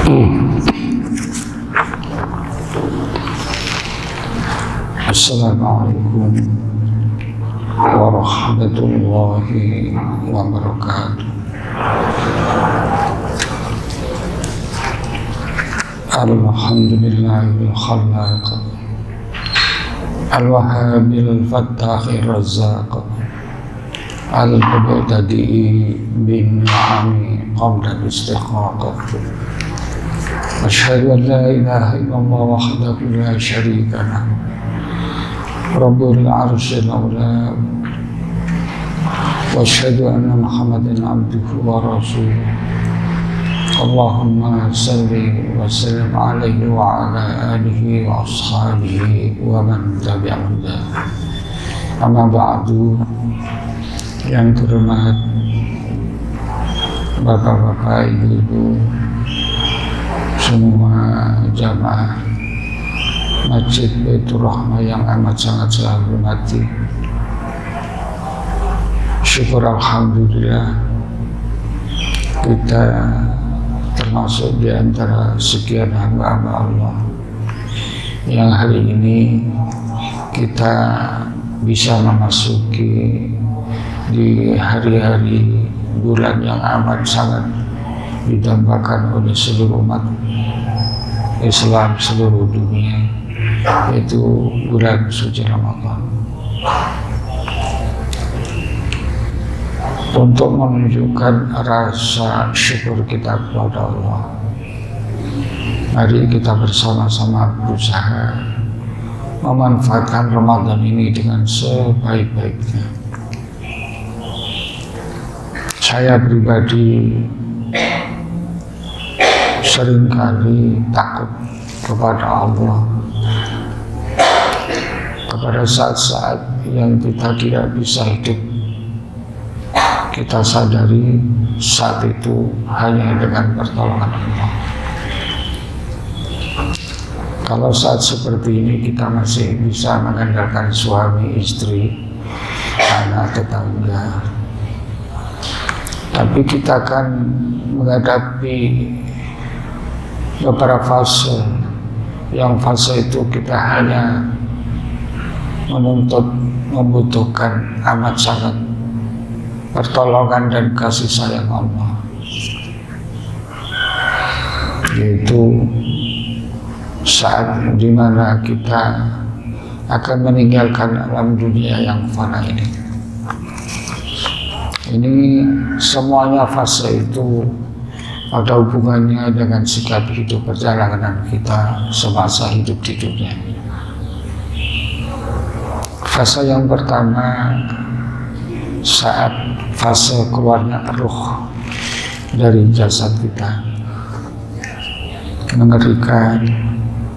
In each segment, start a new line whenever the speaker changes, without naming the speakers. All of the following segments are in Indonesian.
Assalamualaikum warahmatullahi wabarakatuh. Alhamdulillahil khallaq al-wahhabil fattahir razzaq al-mubtadi'i bin ni'ami qabla al-istiqaq. Asyhadu an la ilaha illallah wahdahu la syarika lah Rabbul arsyil a'la wa asyhadu anna Muhammadan abduhu wa rasuluh. Allahumma salli wa sallim alaihi wa ala alihi wa ashabihi wa man tabi'ahum. Amma ba'du. Yang terhormat bapak-bapak, ibu-ibu, semua jamaah Masjid Baitur Rahmah yang amat sangat saya hormati. Syukur alhamdulillah kita termasuk di antara sekian hamba-hamba Allah yang hari ini kita bisa memasuki di hari-hari bulan yang amat sangat didambakan oleh seluruh umat Islam seluruh dunia, yaitu bulan suci Ramadan. Untuk menunjukkan rasa syukur kita kepada Allah, mari kita bersama-sama berusaha memanfaatkan Ramadan ini dengan sebaik-baiknya. Saya pribadi seringkali takut kepada Allah, kepada saat-saat yang kita tidak bisa hidup. Kita sadari saat itu hanya dengan pertolongan Allah. Kalau saat seperti ini kita masih bisa mengandalkan suami, istri, anak, tetangga, tapi kita akan menghadapi beberapa fase. Yang fase itu kita hanya membutuhkan amat sangat pertolongan dan kasih sayang Allah, yaitu saat dimana kita akan meninggalkan alam dunia yang fana ini. Ini semuanya fase itu ada hubungannya dengan sikap hidup perjalanan kita semasa hidup di dunia. Fase yang pertama saat fase keluarnya ruh dari jasad kita, mengerikan,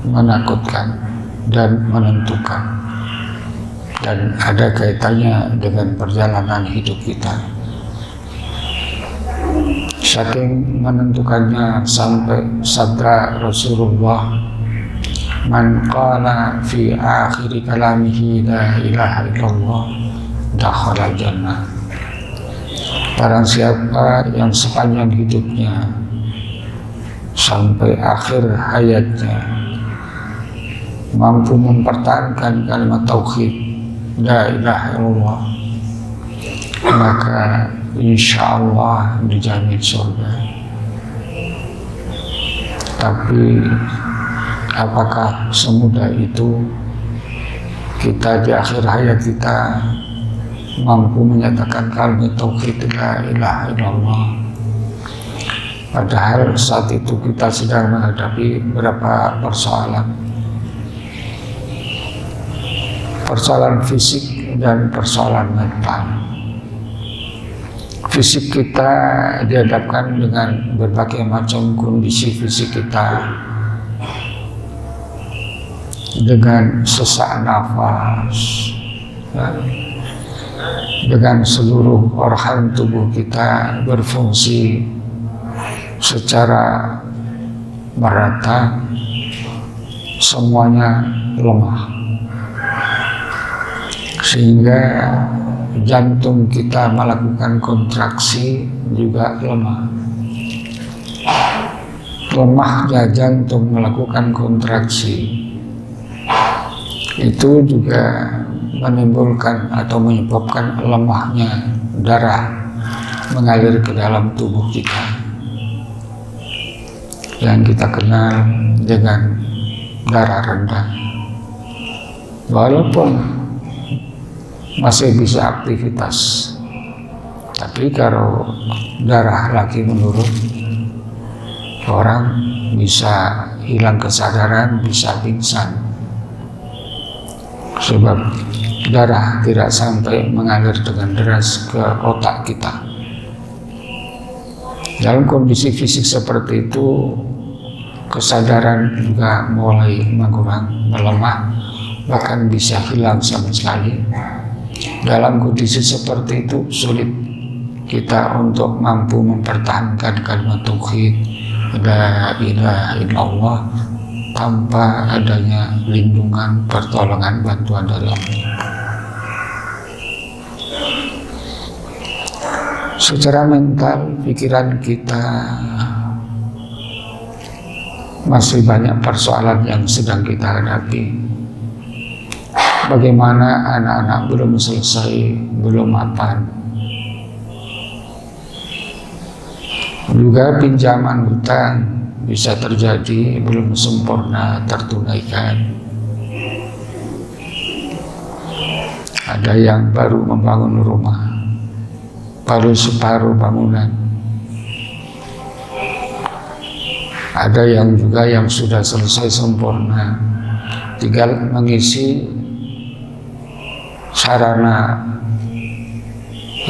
menakutkan, dan menentukan, dan ada kaitannya dengan perjalanan hidup kita. Saking menentukannya sampai sabda Rasulullah, man qala fi akhiri kalamihi la ilaha illallah dakhala jannah. Barang siapa yang sepanjang hidupnya sampai akhir hayatnya mampu mempertahankan kalimat tauhid la ilaha illallah, maka insya Allah dijamin surga. Tapi apakah semudah itu kita di akhir hayat kita mampu menyatakan kalimat tauhid la ilaha illallah? Padahal saat itu kita sedang menghadapi beberapa persoalan fisik dan persoalan mental. Fisik kita dihadapkan dengan berbagai macam kondisi fisik kita, dengan sesak nafas, dengan seluruh organ tubuh kita berfungsi secara merata, semuanya lemah, sehingga jantung kita melakukan kontraksi juga lemah. lemahnya jantung melakukan kontraksi, itu juga menimbulkan atau menyebabkan lemahnya darah mengalir ke dalam tubuh kita yang kita kenal dengan darah rendah. Walaupun masih bisa aktivitas, tapi kalau darah lagi menurun, orang bisa hilang kesadaran, bisa pingsan, sebab darah tidak sampai mengalir dengan deras ke otak kita. Dalam kondisi fisik seperti itu, kesadaran juga mulai mengurang, melemah, bahkan bisa hilang sama sekali. Dalam kondisi seperti itu sulit kita untuk mampu mempertahankan kalimat tauhid la ilaha illallah tanpa adanya lindungan, pertolongan, bantuan dari Allah. Secara mental, pikiran kita masih banyak persoalan yang sedang kita hadapi. Bagaimana anak-anak belum selesai, belum mapan. Juga pinjaman hutang bisa terjadi belum sempurna tertunaikan. Ada yang baru membangun rumah, baru separuh bangunan. Ada yang juga yang sudah selesai sempurna, tinggal mengisi sarana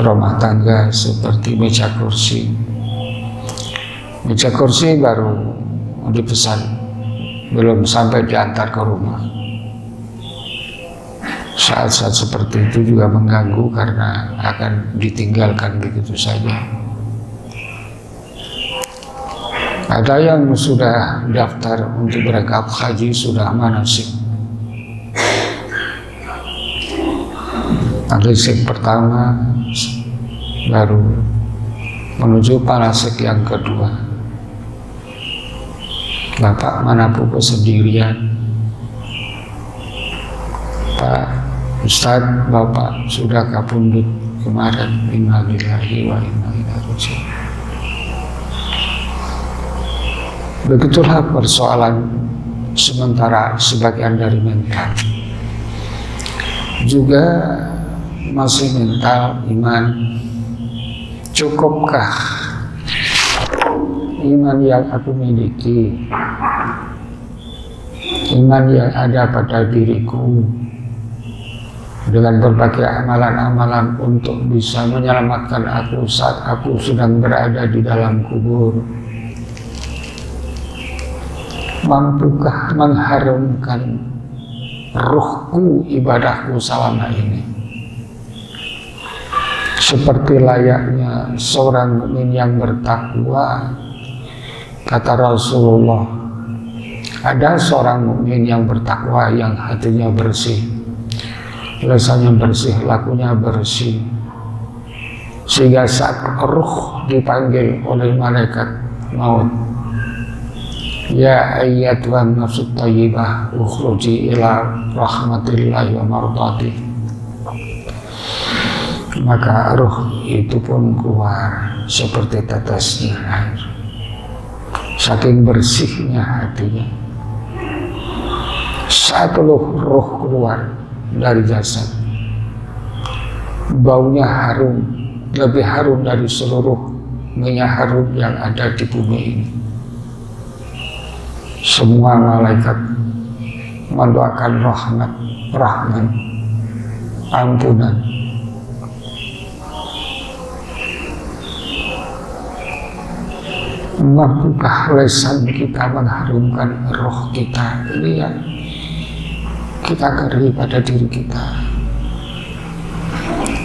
rumah tangga seperti meja kursi. Meja kursi baru dipesan, belum sampai diantar ke rumah. Saat-saat seperti itu juga mengganggu karena akan ditinggalkan begitu saja. Ada yang sudah daftar untuk berangkat haji, sudah manasik. Manasik pertama baru menuju manasik yang kedua. Bapak mana pupuk sendirian, Pak Ustadz, Bapak sudah kapundut kemarin. Innalillahi wa inna ilaihi raji'un. Begitulah persoalan sementara sebagian dari mental. Juga masih mental, iman. Cukupkah iman yang aku miliki, iman yang ada pada diriku, dengan berbagai amalan-amalan untuk bisa menyelamatkan aku saat aku sedang berada di dalam kubur? Mampukah mengharumkan ruhku ibadahku selama ini? Seperti layaknya seorang mukmin yang bertakwa, kata Rasulullah, ada seorang mukmin yang bertakwa yang hatinya bersih, lisannya bersih, lakunya bersih, sehingga saat ruh dipanggil oleh malaikat maut, ya ayyatuhan nafsut thayyibah ukhruji ila rahmatillahi wa mardhatih, maka ruh itu pun keluar seperti tetesnya air, saking bersihnya hatinya. Saat ruh keluar dari jasad, baunya harum, lebih harum dari seluruh minyak harum yang ada di bumi ini. Semua malaikat mendoakan rahmat, rahman, ampunan. Mampukah lisan kita mengharumkan roh kita? Ini yang kita ngeri pada diri kita.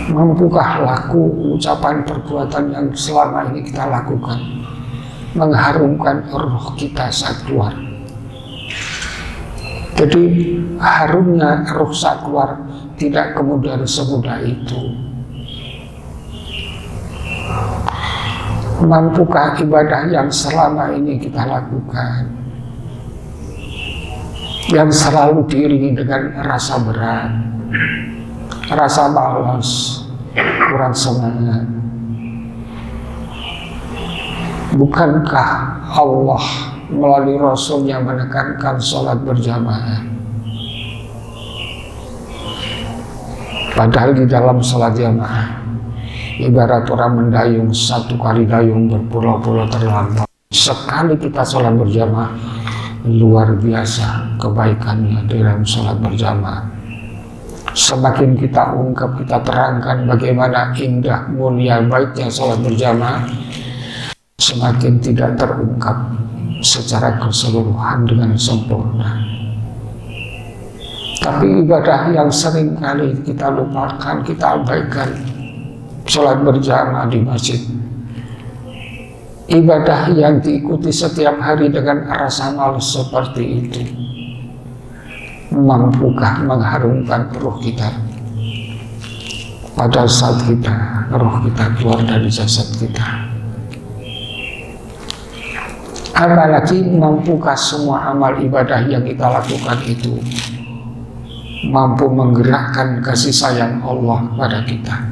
Mampukah laku, ucapan, perbuatan yang selama ini kita lakukan mengharumkan roh kita saat keluar? Jadi harumnya roh saat keluar tidak kemudian semudah itu. Mampukah ibadah yang selama ini kita lakukan, yang selalu diiringi dengan rasa berat, rasa malas, kurang semangat? Bukankah Allah melalui Rasulnya menekankan sholat berjamaah? Padahal di dalam sholat jamaah ibarat orang mendayung, satu kali dayung berpulau-pulau terlampau. Sekali kita sholat berjamaah, luar biasa kebaikannya dalam sholat berjamaah. Semakin kita ungkap, kita terangkan bagaimana indah, mulia, baiknya sholat berjamaah, semakin tidak terungkap secara keseluruhan dengan sempurna. Tapi ibadah yang sering kali kita lupakan, kita abaikan, sholat berjamaah di masjid. Ibadah yang diikuti setiap hari dengan rasa malas seperti itu, mampukah mengharumkan ruh kita pada saat roh kita keluar dari jasad kita? Apalagi mampukah semua amal ibadah yang kita lakukan itu mampu menggerakkan kasih sayang Allah pada kita?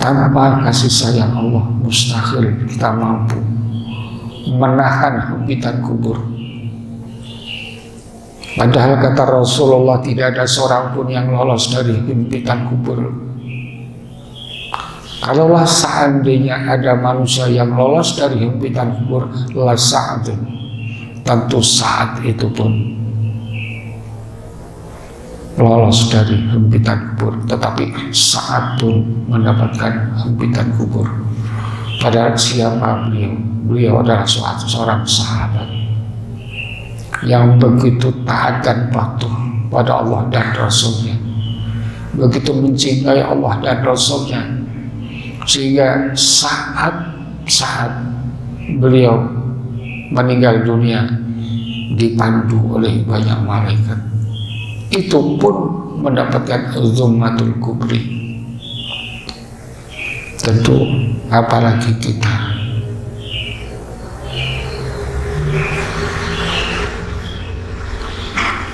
Tanpa kasih sayang Allah, mustahil kita mampu menahan hempitan kubur. Padahal kata Rasulullah, tidak ada seorang pun yang lolos dari hempitan kubur. Kalaulah seandainya ada manusia yang lolos dari hempitan kubur, la sa'atun, tentu saat itu pun lolos dari hempitan kubur, tetapi saat pun mendapatkan hempitan kubur. Padahal siapa beliau? Beliau adalah seorang sahabat yang begitu taat dan patuh pada Allah dan Rasulnya, begitu mencintai Allah dan Rasulnya, sehingga saat beliau meninggal dunia dipandu oleh banyak malaikat. Itu pun mendapatkan Zummatul Kubri. Tentu apalagi kita.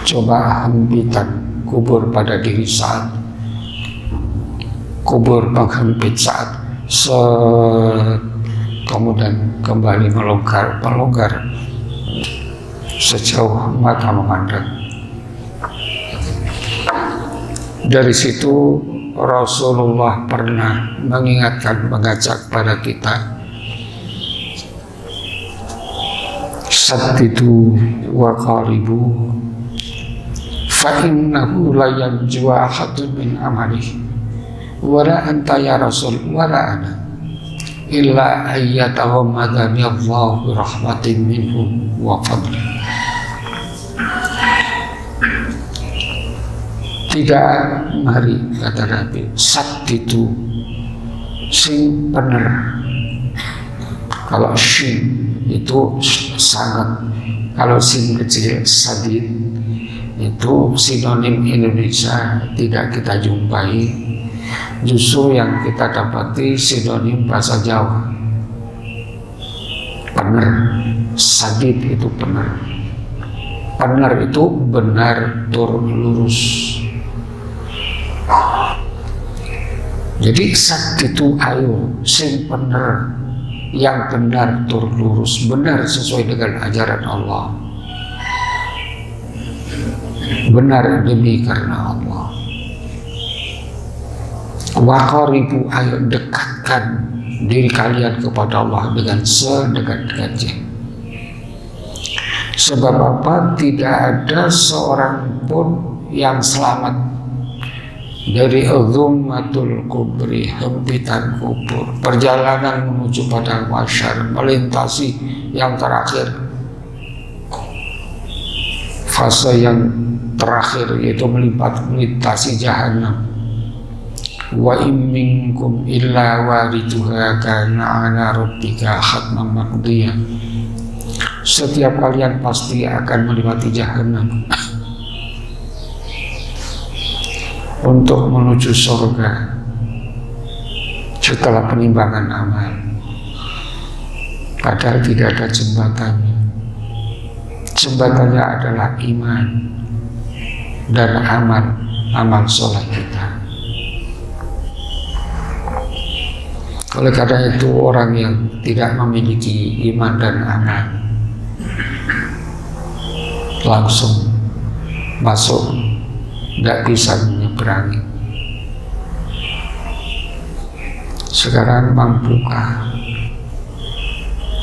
Coba hempitan kubur pada diri saat kubur menghempit saat kemudian kembali melonggar sejauh mata memandang. Dari situ Rasulullah pernah mengingatkan, mengajak pada kita, saddidu wa qaribu fa innahu la yanju ahadun min amalihi wala anta ya Rasul wala ana illa ayyataghammadani Allah bi rahmatin minhu wa fadli. Tidak, mari kata Nabi, saddidu sing bener. Kalau shin itu sangat, kalau sin kecil sadid itu sinonim Indonesia tidak kita jumpai. Justru yang kita dapati sinonim bahasa Jawa. Benar, sadid itu benar. Benar itu benar tur lurus. Jadi saddidu ayo sing benar, yang benar tur lurus, benar sesuai dengan ajaran Allah, benar demi karena Allah. Wa qaribu ayo dekatkan diri kalian kepada Allah dengan sedekat-dekatnya. Sebab apa? Tidak ada seorang pun yang selamat dari Zummatul Kubri, hempitan kubur, perjalanan menuju pada mahsyar, melintasi yang terakhir, fase yang terakhir, yaitu melintasi jahanam. Wa in minkum illa wariduha kana ala rabbika hatman maqdiya. Setiap kalian pasti akan melewati jahanam untuk menuju surga. setelah penimbangan amal. Padahal tidak ada jembatannya. Jembatannya adalah iman dan amal soleh kita. Oleh karena itu orang yang tidak memiliki iman dan amal langsung masuk, tidak bisa menyeberangi. Sekarang mampukah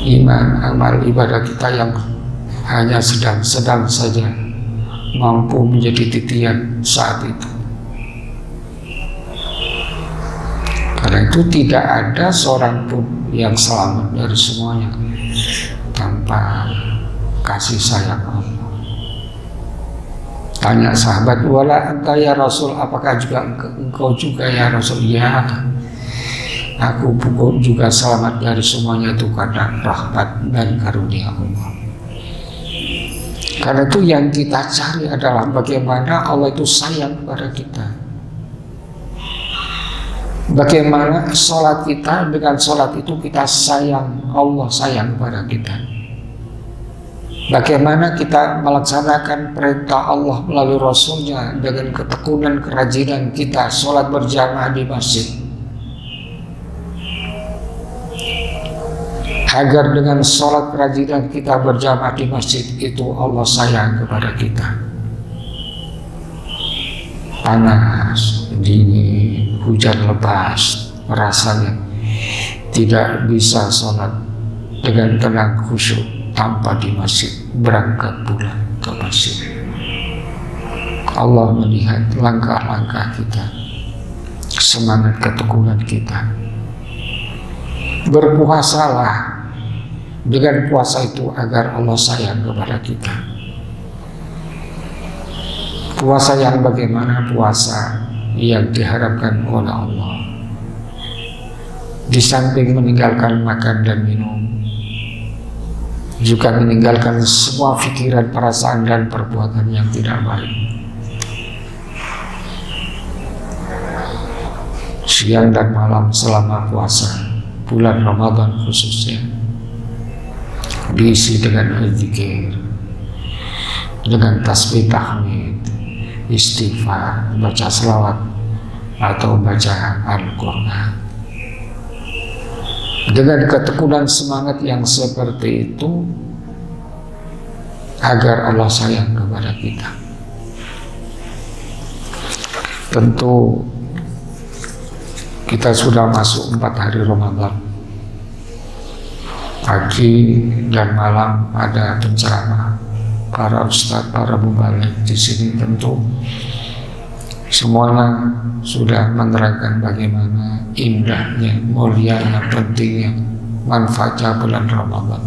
iman, amal, ibadah kita yang hanya sedang saja mampu menjadi titian saat itu? Karena itu tidak ada seorang pun yang selamat dari semuanya tanpa kasih sayang Allah. Tanya sahabat, wala anta ya Rasul, apakah juga engkau juga ya Rasul? Ya, aku juga selamat dari semuanya itu karena rahmat dan karunia Allah. Karena itu yang kita cari adalah bagaimana Allah itu sayang kepada kita. Bagaimana sholat kita, dengan sholat itu kita sayang, Allah sayang kepada kita. Bagaimana kita melaksanakan perintah Allah melalui Rasulnya dengan ketekunan, kerajinan kita sholat berjamaah di masjid, agar dengan sholat kerajinan kita berjamaah di masjid itu Allah sayang kepada kita. Panas, dingin, hujan lebat, rasanya tidak bisa sholat dengan tenang khusyuk tanpa di masjid, berangkat pulang ke masjid. Allah melihat langkah-langkah kita, semangat ketekunan kita. Berpuasalah dengan puasa itu agar Allah sayang kepada kita. Puasa yang bagaimana? Puasa yang diharapkan oleh Allah. Di samping meninggalkan makan dan minum, juga meninggalkan semua pikiran, perasaan dan perbuatan yang tidak baik. Siang dan malam selama puasa bulan Ramadan khususnya diisi dengan zikir, dengan tasbih tahmid, istighfar, baca selawat atau baca Al-Quran. Dengan ketekunan semangat yang seperti itu agar Allah sayang kepada kita. Tentu kita sudah masuk 4 hari Ramadan. Pagi dan malam ada penceramah para ustadz, para mubaligh di sini. Tentu semuanya sudah menerangkan bagaimana indahnya, mulianya, pentingnya, manfaatnya bulan Ramadan.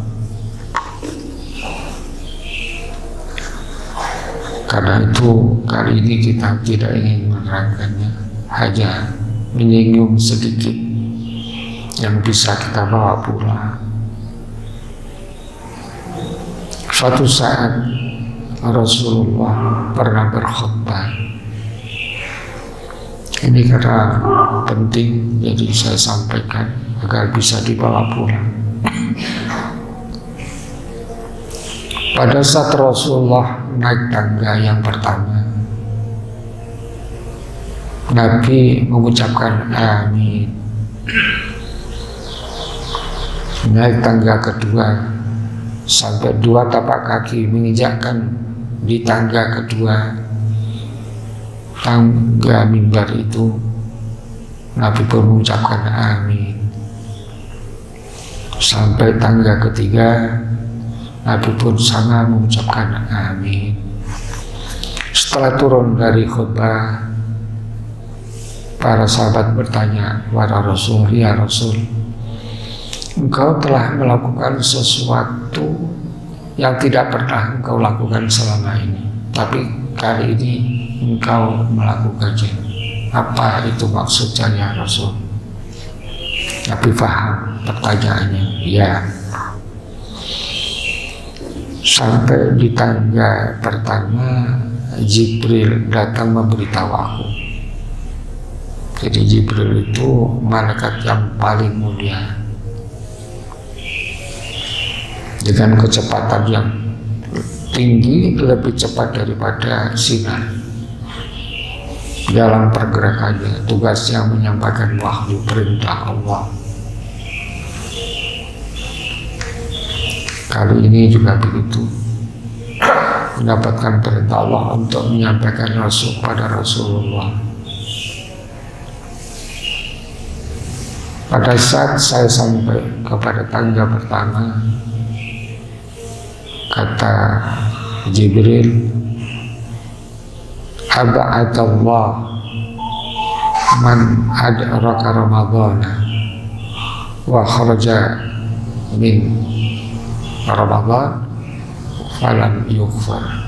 Karena itu kali ini kita tidak ingin menerangkannya, hanya menyinggung sedikit yang bisa kita bawa pulang. Suatu saat Rasulullah pernah berkhutbah. Ini karena penting, jadi saya sampaikan agar bisa dibawa pulang. Pada saat Rasulullah naik tangga yang pertama, Nabi mengucapkan amin. Naik tangga kedua, sampai 2 tapak kaki menginjakkan di tangga kedua, tangga mimbar itu, Nabi pun mengucapkan amin. Sampai tangga ketiga, Nabi pun sama mengucapkan amin. Setelah turun dari khutbah, para sahabat bertanya kepada Rasul, ya Rasul, engkau telah melakukan sesuatu yang tidak pernah engkau lakukan selama ini, tapi kali ini engkau melakukannya. Apa itu maksudnya ya Rasul? Nabi paham pertanyaannya. Ya. Sampai di tangga pertama, Jibril datang memberitahu aku Jadi Jibril itu malaikat yang paling mulia, dengan kecepatan yang tinggi, lebih cepat daripada sinar dalam pergerakannya. Tugasnya menyampaikan wahyu perintah Allah. Kali ini juga begitu, mendapatkan perintah Allah untuk menyampaikan rasul pada Rasulullah. Pada saat saya sampai kepada tangga pertama, kata Jibril, aba'atallah man adraka ramadhana wa kharaja min ramadhan falam yughfar.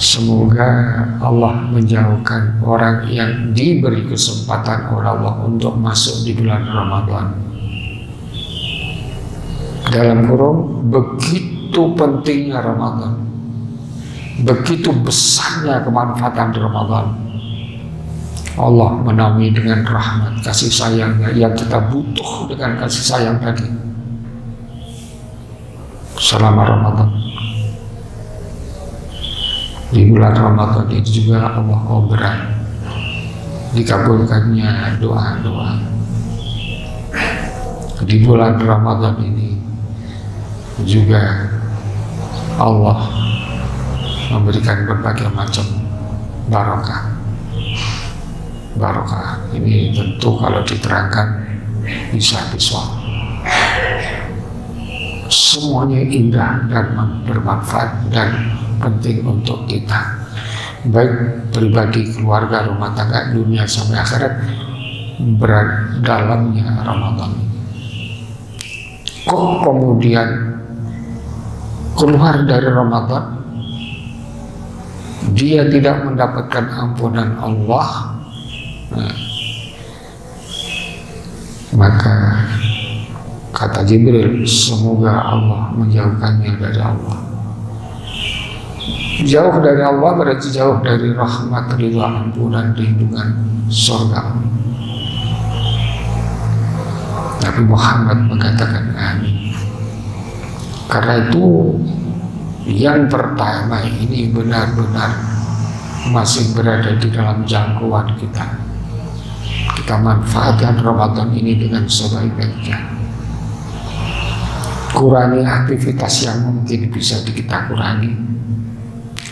Semoga Allah menjauhkan orang yang diberi kesempatan oleh Allah untuk masuk di bulan Ramadan. Dalam kurung, begitu pentingnya Ramadan, begitu besarnya kemanfaatan di Ramadan. Allah menaungi dengan rahmat kasih sayangnya yang kita butuh dengan kasih sayang tadi selama Ramadan. Di bulan Ramadan itu juga Allah berat dikabulkannya doa-doa. Di bulan Ramadan ini juga Allah memberikan berbagai macam barokah. Barokah ini tentu kalau diterangkan bisa biswa. Semuanya indah dan bermanfaat dan penting untuk kita, baik pribadi, keluarga, rumah tangga, dunia sampai akhirat, berada dalamnya Ramadan. Kok kemudian keluar dari Ramadan dia tidak mendapatkan ampunan Allah? Maka kata Jibril, semoga Allah menjauhkannya dari Allah. Jauh dari Allah berarti jauh dari rahmat, ridha, ampunan, lindungan surga. Nabi Muhammad mengatakan amin. Karena itu yang pertama ini benar-benar masih berada di dalam jangkauan kita. Kita manfaatkan Ramadan ini dengan sebaik-baiknya. Kurangi aktivitas yang mungkin bisa kita kurangi,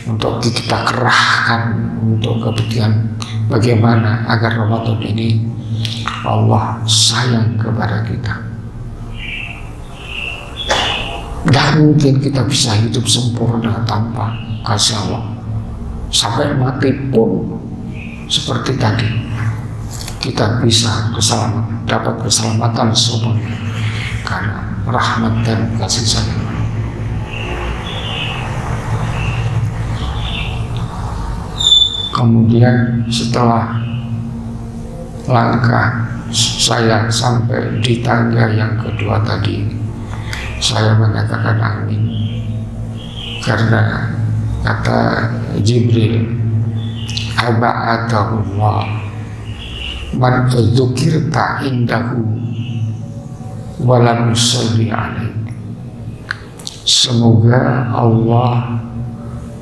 untuk kita kerahkan untuk kepentingan bagaimana agar Ramadan ini Allah sayang kepada kita. Tidak mungkin kita bisa hidup sempurna tanpa kasih Allah. Sampai mati pun seperti tadi, kita bisa dapat keselamatan semuanya karena rahmat dan kasih sayang. Kemudian setelah langkah saya sampai di tangga yang kedua tadi, saya mengatakan amin. Karena kata Jibril, aba'atahullah man dzukirta indahu walam yusalli alaik. Semoga Allah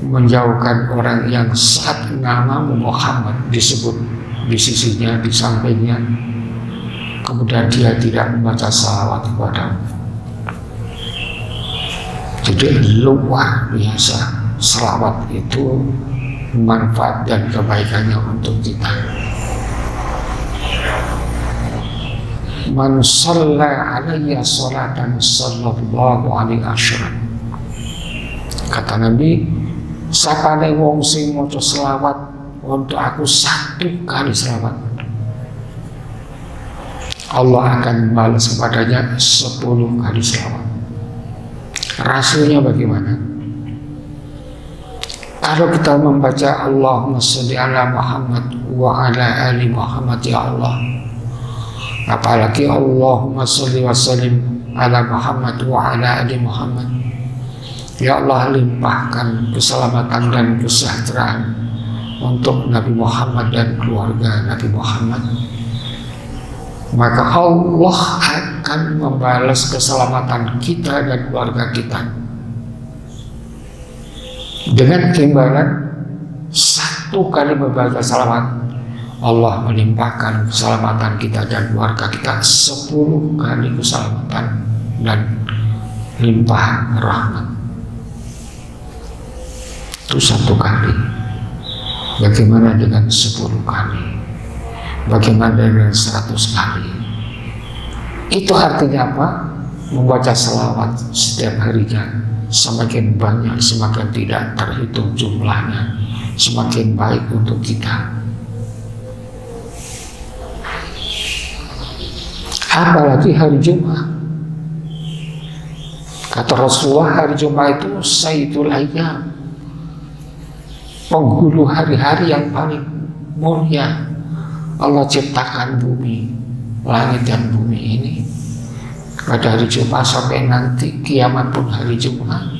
menjauhkan orang yang saat namamu Muhammad disebut di sisinya, di sampingnya, kemudian dia tidak membaca salawat kepadamu. Jadi luar biasa salawat itu manfaat dan kebaikannya untuk kita. Man shalla alayya salatan sallallahu alaihi wasallam. Kata Nabi, siapa nih wong sing maca selawat untuk aku 1 kali selawat, Allah akan balas kepadanya 10 kali selawat. Rasulnya bagaimana? Kalau kita membaca Allahumma sholli ala Muhammad wa ala ali Muhammad, ya Allah, apalagi Allahumma sholli wa sallim ala Muhammad wa ala ali Muhammad, ya Allah limpahkan keselamatan dan kesejahteraan untuk Nabi Muhammad dan keluarga Nabi Muhammad, maka Allah akan membalas keselamatan kita dan keluarga kita dengan imbalan satu kali membaca salawat. Allah melimpahkan keselamatan kita dan keluarga kita 10 kali keselamatan dan limpahan rahmat. Itu 1 kali. Bagaimana dengan 10 kali? Bagaimana dengan 100 kali? Itu artinya apa? Membaca selawat setiap harinya semakin banyak, semakin tidak terhitung jumlahnya, semakin baik untuk kita. Apalagi hari Jumat. Kata Rasulullah, hari Jumat itu Sayyidul Ayyam, penghulu hari-hari yang paling mulia. Allah ciptakan bumi, langit dan bumi ini pada hari Jumat sampai nanti kiamat pun hari Jumat.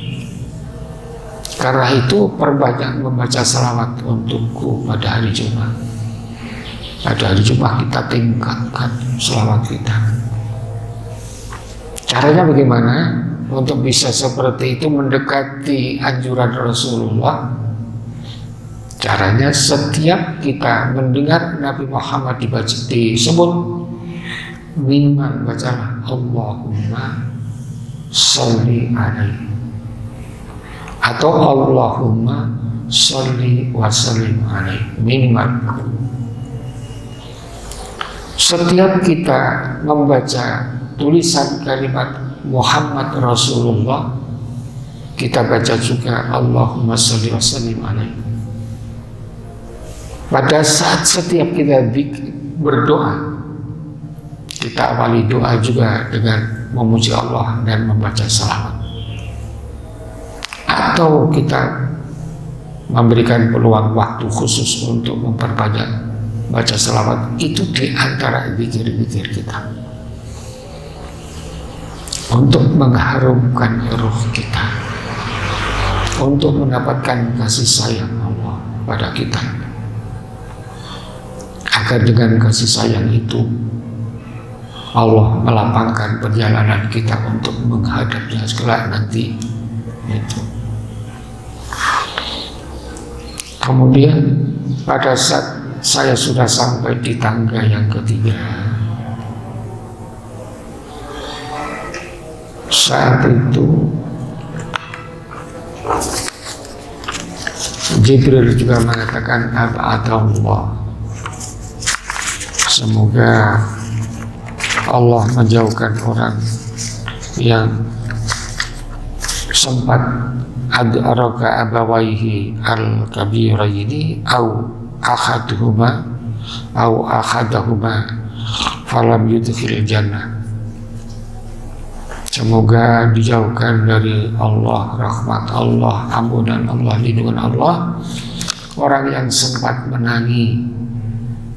Karena itu perbanyak membaca salawat untukku pada hari Jumat. Pada hari Jumat kita tingkatkan salawat kita. Caranya bagaimana? Untuk bisa seperti itu mendekati anjuran Rasulullah. Caranya setiap kita mendengar Nabi Muhammad disebut minimal bacalah Allahumma sholli alaihi atau Allahumma sholli wa sallim alaihi, minimal. Setiap kita membaca tulisan kalimat Muhammad Rasulullah, kita baca juga Allahumma sholli wa sallim alaihi. Pada saat setiap kita berdoa, kita awali doa juga dengan memuji Allah dan membaca salawat. Atau kita memberikan peluang waktu khusus untuk memperbanyak baca salawat, itu di antara zikir-zikir kita untuk mengharumkan ruh kita, untuk mendapatkan kasih sayang Allah pada kita. Agar dengan kasih sayang itu Allah melapangkan perjalanan kita untuk menghadapnya kelak nanti itu. Kemudian pada saat saya sudah sampai di tangga yang ketiga, saat itu Jibril juga mengatakan Allah, semoga Allah menjauhkan orang yang sempat adraka abawaihi al-kabiraini au akhadahuma falam yudkhil jannah. Semoga dijauhkan dari Allah, rahmat Allah, ampunan Allah, lindungan Allah orang yang sempat menangi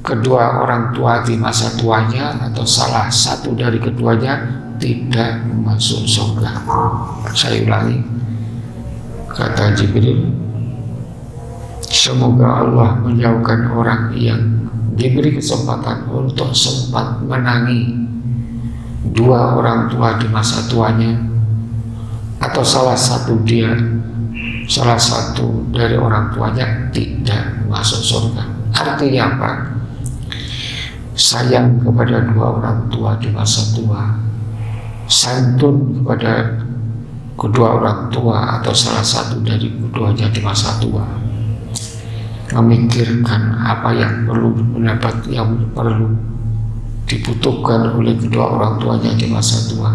kedua orang tua di masa tuanya atau salah satu dari keduanya tidak masuk surga. Saya ulangi, kata Jibril, semoga Allah menjauhkan orang yang diberi kesempatan untuk sempat menangi dua orang tua di masa tuanya atau salah satu dari orang tuanya tidak masuk surga. Artinya apa? Sayang kepada dua orang tua di masa tua, santun kepada kedua orang tua atau salah satu dari keduanya di masa tua, memikirkan apa yang perlu dibutuhkan oleh kedua orang tuanya di masa tua,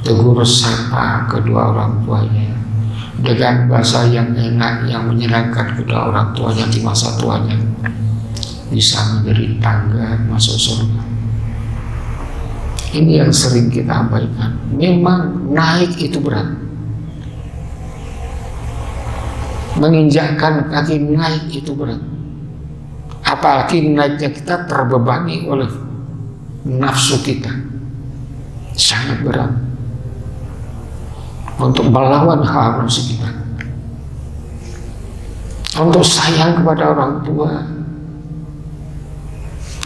tegur sapa kedua orang tuanya dengan bahasa yang enak yang menyenangkan kedua orang tuanya di masa tuanya, bisa menjadi tangga masuk surga. Ini yang sering kita abaikan. Memang naik itu berat, menginjakkan kaki naik itu berat, apalagi naiknya kita terbebani oleh nafsu kita, sangat berat untuk melawan hawa nafsu kita. untuk sayang kepada orang tua,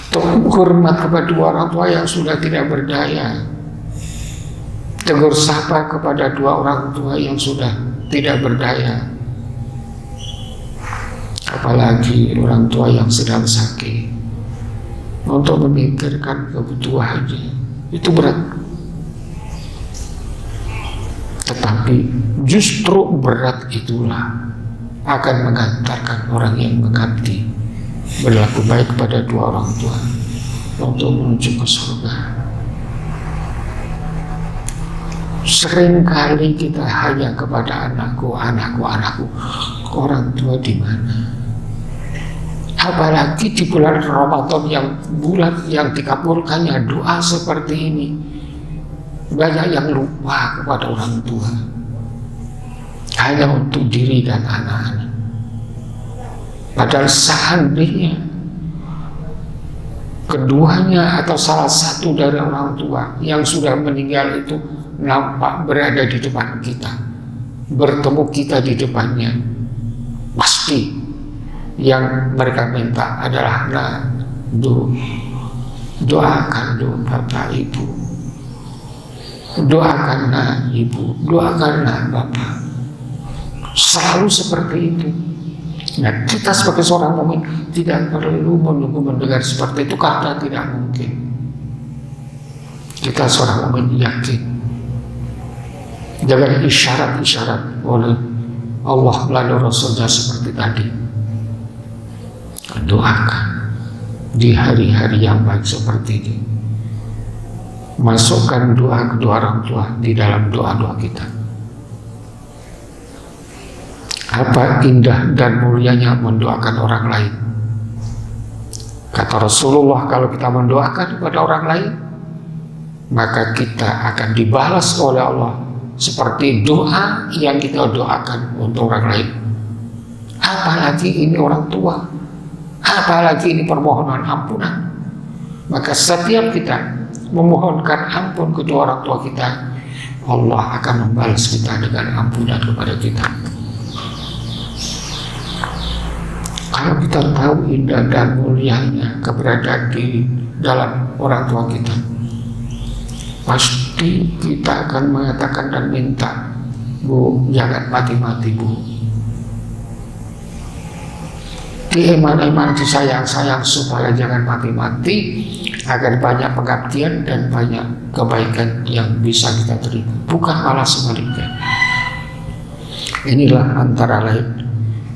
untuk hormat kepada dua orang tua yang sudah tidak berdaya, tegur sapa kepada dua orang tua yang sudah tidak berdaya, apalagi orang tua yang sedang sakit, untuk memikirkan kebutuhannya, itu berat. Tetapi justru berat itulah akan mengantarkan orang yang mengabdi berlaku baik kepada dua orang tua untuk menuju ke surga. Seringkali kita hanya kepada anakku, orang tua di mana? Apalagi di bulan Ramadan yang bulan yang dikabulkannya doa seperti ini, banyak yang lupa kepada orang tua hanya untuk diri dan anak-anak. Padahal seandainya keduanya atau salah satu dari orang tua yang sudah meninggal itu nampak berada di depan kita, bertemu kita di depannya, pasti yang mereka minta adalah doakan bapak ibu, doakan ibu, doakan bapak. Selalu seperti itu. Nah, kita sebagai seorang mukmin tidak perlu menunggu mendengar seperti itu karena tidak mungkin. Kita seorang mukmin yakin dengan isyarat-isyarat oleh Allah melalui Rasulnya seperti tadi. Doakan di hari-hari yang baik seperti ini. Masukkan doa kedua orang tua di dalam doa-doa kita. Apa indah dan mulianya mendoakan orang lain. Kata Rasulullah, kalau kita mendoakan kepada orang lain, maka kita akan dibalas oleh Allah seperti doa yang kita doakan untuk orang lain. Apalagi ini orang tua, apalagi ini permohonan ampunan. Maka setiap kita memohonkan ampun kedua orang tua kita, Allah akan membalas kita dengan ampunan kepada kita. Kalau kita tahu indah dan mulianya keberadaan di dalam orang tua kita, pasti kita akan mengatakan dan minta, Bu, jangan mati-mati, Bu. Diiman-iman, disayang-sayang supaya jangan mati-mati, agar banyak pengabdian dan banyak kebaikan yang bisa kita terima. Bukan malah sebaliknya. Inilah antara lain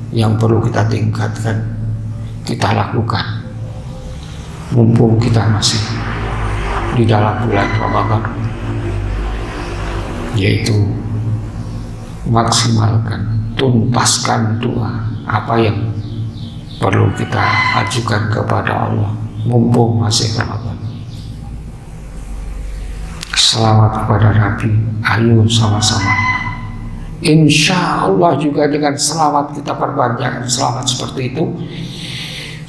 yang perlu kita tingkatkan, kita lakukan mumpung kita masih di dalam bulan Ramadan, yaitu maksimalkan, tuntaskan doa apa yang perlu kita ajukan kepada Allah mumpung masih Ramadan. Selamat kepada Nabi, ayo sama-sama. Insya Allah juga dengan selawat kita perbanyak selawat seperti itu,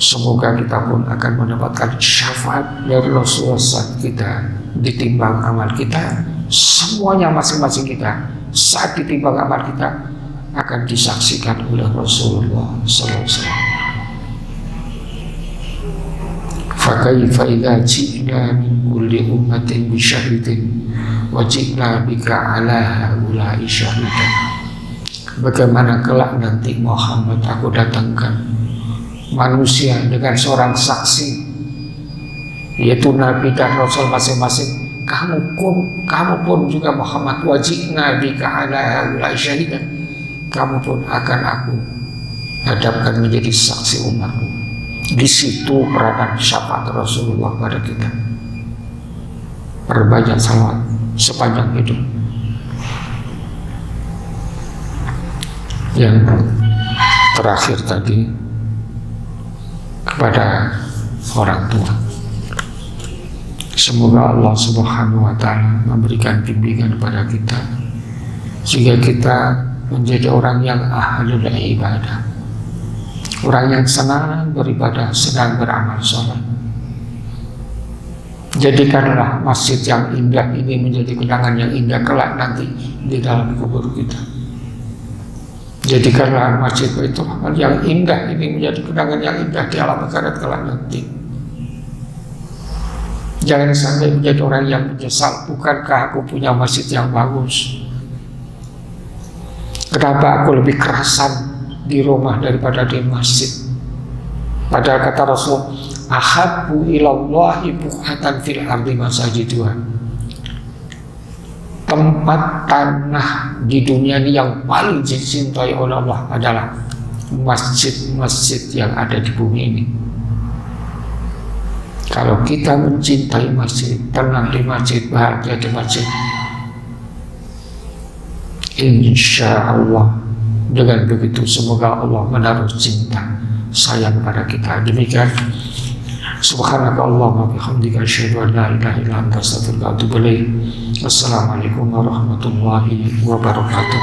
semoga kita pun akan mendapatkan syafaat dari Rasulullah saat kita ditimbang amal kita. Semuanya masing-masing kita saat ditimbang amal kita akan disaksikan oleh Rasulullah SAW. Fakaifa idza ji'na min kulli ummatin bi syahidin wa ji'na bika ala haula'i syahidan. Bagaimana kelak nanti Muhammad aku datangkan manusia dengan seorang saksi, yaitu Nabi dan Rasul masing-masing. Kamu pun juga Muhammad, wa ji'na bika ala haula'i syahidan. Kamu pun akan aku hadapkan menjadi saksi umatmu. Di situ peranan syafaat Rasulullah pada kita. Perbanyak salawat sepanjang hidup. Yang terakhir tadi kepada orang tua. Semoga Allah Subhanahu wa Ta'ala memberikan bimbingan kepada kita sehingga kita menjadi orang yang ahlul ibadah, orang yang senang beribadah, senang beramal soleh. Jadikanlah masjid yang indah ini menjadi kenangan yang indah kelak nanti di dalam kubur kita. Jadikanlah masjid Baitul Rahman yang indah ini menjadi kenangan yang indah di alam akhirat kelak nanti. Jangan sampai menjadi orang yang menyesal, bukankah aku punya masjid yang bagus? Kenapa aku lebih kerasan di rumah daripada di masjid? Padahal kata Rasul, ahabbu ilallahi buqatan fil ardi masajiduha. Tempat tanah di dunia ini yang paling dicintai oleh Allah adalah masjid-masjid yang ada di bumi ini. Kalau kita mencintai masjid, tenang di masjid, bahagia di masjid, insya Allah dengan begitu semoga Allah menaruh cinta sayang pada kita. Demikian, subhanaka Allahumma bihamdika asyhadu an la ilaha illa anta astaghfiruka wa atubu ilaik. Wassalamualaikum warahmatullahi wabarakatuh.